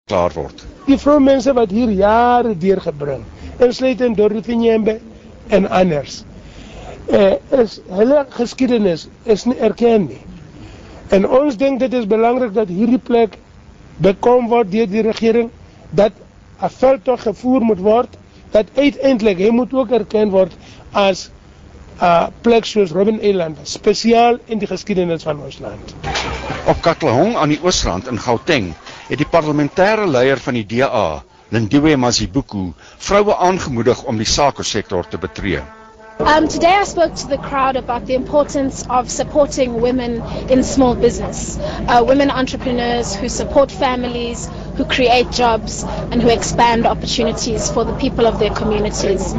klaar word. Die vroumense wat hier jare deurgebring, insluitend Dorothy Nyembe en anders, hulle geskiedenis is nie erken nie. En ons dink dit is belangrik dat hierdie plek bekom word deur die regering, dat 'n veldtog gevoer moet word, dat uiteindelik hy moet ook erken word as 'n plek soos Robben Island, spesiaal in die geskiedenis van ons land. Op Katlehong aan die Oosrand in Gauteng het die parlementêre leier van die DA, Lindiwe Mazibuko, vroue aangemoedig om die SACO-sektor te betree. Today I spoke to the crowd about the importance of supporting women in small business, women entrepreneurs who support families, who create jobs and who expand opportunities for the people of their communities.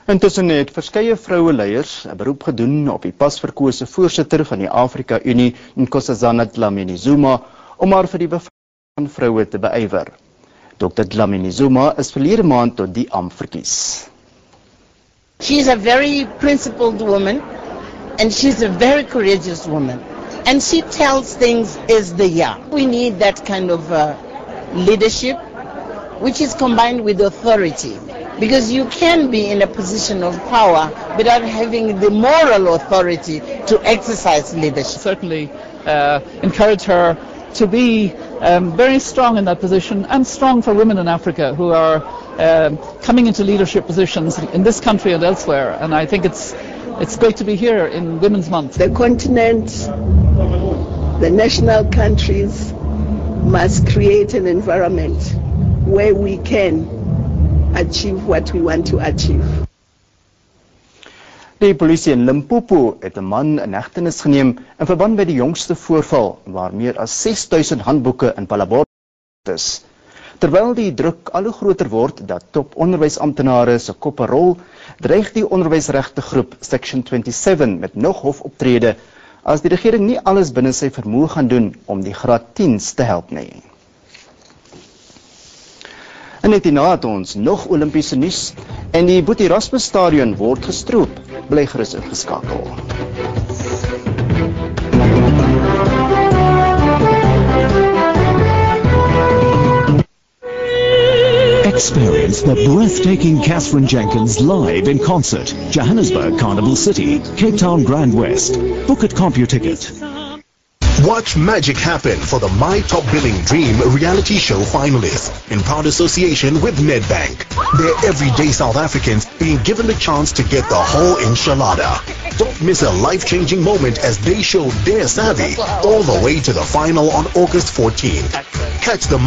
Intussen het verskeie vroueleiers 'n beroep gedoen op die pasverkose voorsitter van die Afrika Unie, Nkosazana Dlamini-Zuma, om haar vir die bevordering van vroue te beywer. Dr. Dlamini-Zuma is verlede maand tot die ampt verkies. She's a very principled woman, and she's a very courageous woman. And she tells things as they are. We need that kind of leadership, which is combined with authority. Because you can be in a position of power without having the moral authority to exercise leadership. Certainly encourage her to be very strong in that position, and strong for women in Africa who are coming into leadership positions in this country and elsewhere. And I think it's great to be here in Women's Month. The continent, the national countries must create an environment where we can achieve what we want to achieve. Die polisie in Limpopo het 'n man in hegtenis geneem in verband met die jongste voorval waar meer as 6000 handboeke in Palabor is. Terwyl die druk al hoe groter word dat top onderwysamptenare se koppe rol, dreig die onderwysregte groep Section 27 met nog hofoptrede as die regering nie alles binne sy vermoë gaan doen om die graad 10s te help nie. En net hierna het ons nog Olimpiese nuus en die Boet Erasmus Stadion word gestroop. Bly gerus ingeskakel. Experience the breathtaking Catherine Jenkins live in concert. Johannesburg, Carnival City, Cape Town Grand West. Book at CompuTicket. Watch magic happen for the My Top Billing Dream reality show finalists in proud association with Nedbank. They're everyday South Africans being given the chance to get the whole enchilada. Don't miss a life-changing moment as they show their savvy all the way to the final on August 14th. Catch the